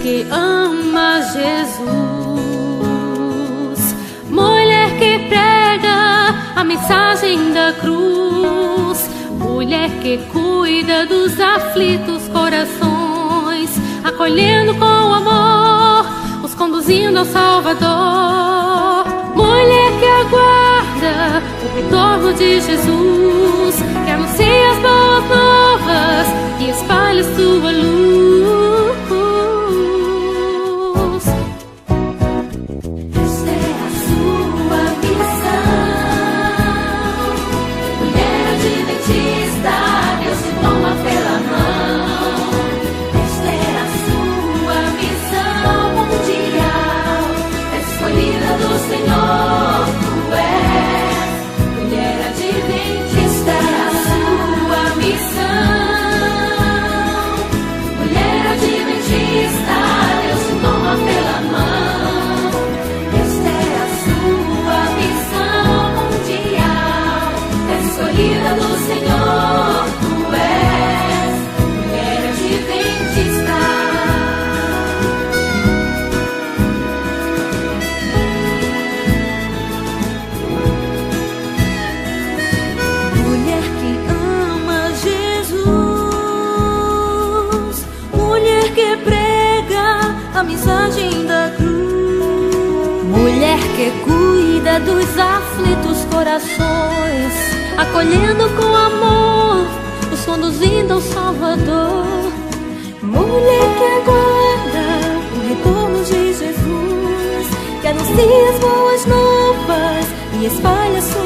que ama Jesus, mulher que prega a mensagem da cruz, mulher que cuida dos aflitos corações, acolhendo com amor, os conduzindo ao Salvador. Mulher que aguarda o retorno de Jesus, que anuncia as boas novas e espalha sua luz. Esta é a sua missão, mulher adventista, Deus te toma pela mão. Esta é a sua missão mundial, escolhida do Senhor, tu és mulher adventista. É a sua missão, mulher adventista, Deus te toma pela mão. Esta é a sua missão mundial, escolhida do Senhor, tu és mulher adventista. Mulher que ama Jesus, mulher que prega a mensagem da cruz, mulher que cuida dos aflitos corações, acolhendo com amor, os conduzindo ao Salvador. Mulher que aguarda o retorno de Jesus, que anuncia as boas novas e espalha sua